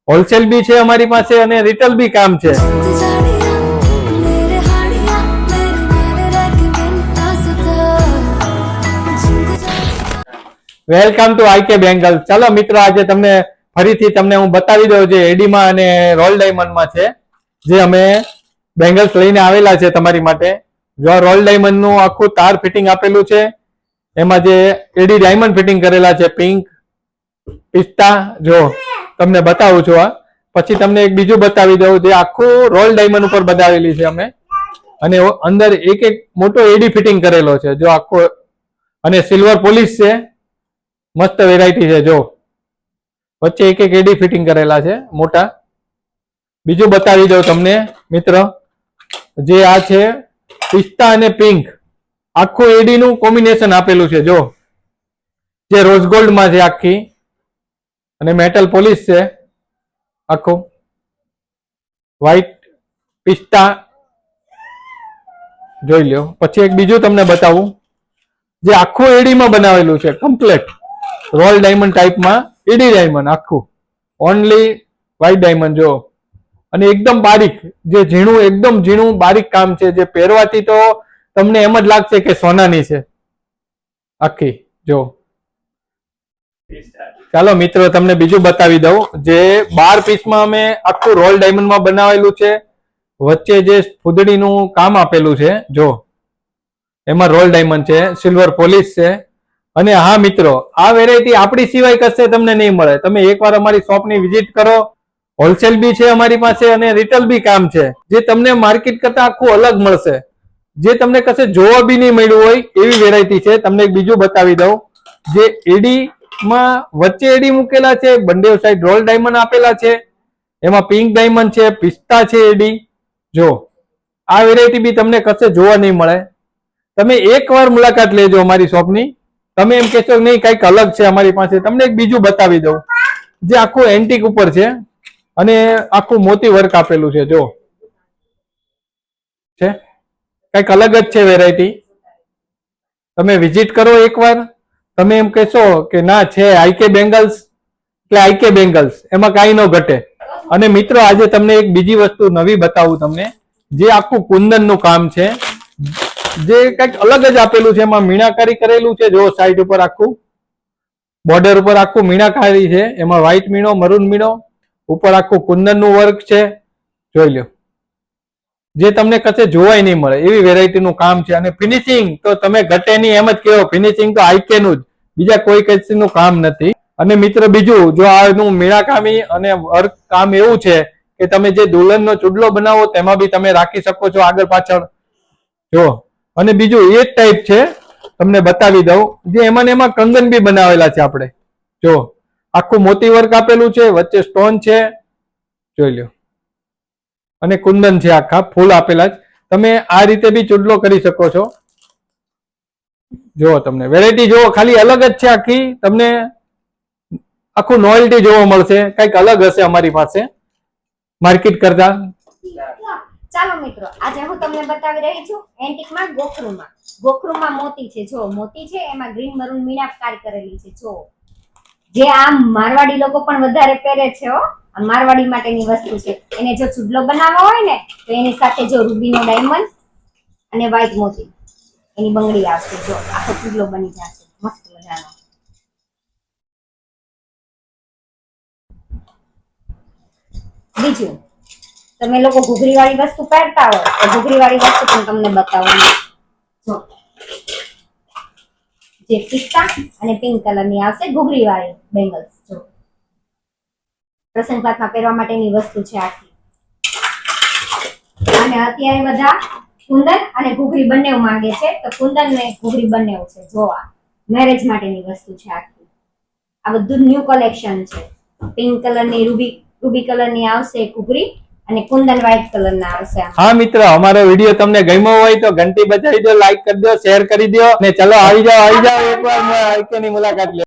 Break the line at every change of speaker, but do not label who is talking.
Wholesale બી છે અમારી પાસે અને રિટેલ બી કામ છે. Welcome to IK Bengal. ચાલો મિત્રો, આજે તમને ફરીથી તમને હું બતાવી દઉં જે એડીમાં અને રોલ ડાયમંડમાં છે જે અમે બેંગલ્સ લઈને આવેલા છે તમારી માટે. જો રોલ ડાયમંડ નું આખું તાર ફિટિંગ આપેલું છે, એમાં જે એડી ડાયમંડ ફિટિંગ કરેલા છે પિંક પિસ્તા. જો તમને બતાવું છું આ, પછી તમને એક બીજું બતાવી દઉં જે આખું રોલ ડાયમંડ ઉપર બનાવેલી છે અમે, અને અંદર એક એક મોટો એડી ફિટિંગ કરેલો છે જો આખો, અને સિલ્વર પોલિશ છે. મસ્ત વેરાયટી છે. જો વચ્ચે એક એક એડી ફિટિંગ કરેલા છે મોટા. બીજું બતાવી દઉં તમને મિત્ર, જે આ છે પિસ્તા અને પિંક, આખું એડી નું કોમ્બિનેશન આપેલું છે. જો જે રોઝ ગોલ્ડ માં છે આખી, અને મેટલ પોલિશ છે આખું. વ્હાઈટ પિસ્તા જોઈ લ્યો. પછી એક બીજું તમને બતાવું જે આખું એડીમાં બનાવેલું છે કમ્પ્લેટ રોલ ડાયમંડ ટાઈપમાં. એડી ડાયમંડ આખું ઓનલી વ્હાઈટ ડાયમંડ. જો અને એકદમ બારીક, જે ઝીણું, એકદમ ઝીણું બારીક કામ છે, જે પહેરવાથી તો તમને એમ જ લાગશે કે સોનાની છે આખી. જો ચાલો મિત્રો, તમને બીજું બતાવી દઉં જે 12 પીસમાં અમે આખું રોલ ડાયમંડમાં બનાવેલું છે. વચ્ચે જે ફૂદડીનું કામ આપેલું છે જો, એમાં રોલ ડાયમંડ છે, સિલ્વર પોલિશ છે. અને હા મિત્રો, આ વેરાયટી આપણી સિવાય કશે તમને નહીં મળે. તમે એકવાર અમારી શોપની વિઝિટ કરો. હોલસેલ બી છે અમારી પાસે અને રિટેલ બી કામ છે, જે તમને માર્કેટ કરતા આખું અલગ મળશે, જે તમને કશે જોવા બી નહીં મળ્યું હોય એવી વેરાયટી છે. તમને એક બીજું બતાવી દઉં જે એડી માં વચ્ચે એડી મૂકેલા છે, બંને સાઈડ રોલ ડાયમંડ આપેલા છે, એમાં પિંક ડાયમંડ છે, પિસ્તા છે એડી. જો આ વેરાયટી બી તમને કશે જોવા નહીં મળે. તમે એકવાર મુલાકાત લેજો અમારી શોપની, તમે એમ કહેશો નહીં કંઈક અલગ છે અમારી પાસે. તમને એક બીજું બતાવી દઉં જે આખું એન્ટિક ઉપર છે અને આખું મોતી વર્ક આપેલું છે. જો છે કંઈક અલગ જ છે વેરાયટી. તમે વિઝિટ કરો એકવાર, તમે એમ કહેશો કે ના છે આઈકે બેંગલ્સ એટલે આઈકે બેંગલ્સ, એમાં કાંઈ ન ઘટે. અને મિત્રો, આજે તમને એક બીજી વસ્તુ નવી બતાવું તમને, જે આખું કુંદનનું કામ છે, જે કંઈક અલગ જ આપેલું છે. એમાં મીણાકારી કરેલું છે. જો સાઈડ ઉપર આખું બોર્ડર ઉપર આખું મીણાકારી છે, એમાં વ્હાઈટ મીણો, મરૂન મીણો, ઉપર આખું કુંદનનું વર્ક છે. જોઈ લો, જે તમને કશે જોવાય નહીં મળે એવી વેરાયટીનું કામ છે. અને ફિનિશિંગ તો તમે ઘટે નહીં એમ જ કહેવો, ફિનિશિંગ તો આઈકે નું જ, બીજા કોઈ કશીનું કામ નથી. અને મિત્ર બીજું, જો આનું મીણાકામી અને વર્ક કામ એવું છે કે તમે જે દુલ્હનનો ચૂડલો બનાવો તેમાં બી તમે રાખી શકો છો આગળ પાછળ. જો અને બીજું એ જ ટાઈપ છે, તમને બતાવી દઉં, જે એમાં ને એમાં કંગન બી બનાવેલા છે આપણે. જો આખું મોતી વર્ક આપેલું છે, વચ્ચે સ્ટોન છે, જોઈ લો, અને કુંદન છે, આખા ફૂલ આપેલા જ. તમે આ રીતે બી ચૂડલો કરી શકો છો. જો તમને વેરાયટી જો ખાલી અલગ જ છે આખી, તમને આખું નોવેલ્ટી જોવા મળશે, કંઈક અલગ હશે અમારી પાસે માર્કેટ કરતા.
ચાલો મિત્રો, આજે હું તમને બતાવી રહી છું એન્ટિકમાં ગોખરુમાં. ગોખરુમાં મોતી છે. જો મોતી છે એમાં ગ્રીન મરૂન મીણાકાર કરેલી છે. જો જે આ મારવાડી લોકો પણ વધારે પહેરે છે હો, આ મારવાડી માટેની વસ્તુ છે. એને જો ચૂડલો બનાવવો હોય ને તો એની સાથે જો રૂબીનો ડાયમંડ અને વ્હાઈટ મોતી એની બંગડી આવશે. જો આખો ચૂડલો બની જશે મસ્ત મજાનો. બીજું, તમે લોકો ઘૂઘરી વાળી વસ્તુ પહેરતા હોય તો ઘૂઘરી વાળી વસ્તુ પણ તમને બતાવું. જો જે પિસ્તા અને પિંક કલર ની આવશે ઘૂઘરી વાળી બેંગલ્સ. જો પ્રસંગ પાતમાં પહેરવા માટેની વસ્તુ છે આખી. અને અત્યારે બધા કુંદન અને ઘૂઘરી બંને માંગે છે, તો કુંદન ને ઘૂઘરી બંને છે. જો આ મેરેજ માટેની વસ્તુ છે આખી. આ બધું ન્યુ કલેક્શન છે. પિંક કલર ની રૂબી કલર ની આવશે ઘૂઘરી, અને કુંદન વ્હાઈટ કલર ના આવશે.
હા મિત્ર, અમારો વિડીયો તમને ગમ્યો હોય તો ઘંટી બજાવી દો, લાઈક કરી દો, શેર કરી દો, અને ચલો આવી જાઓ એકવાર આઈકે ની મુલાકાત લો.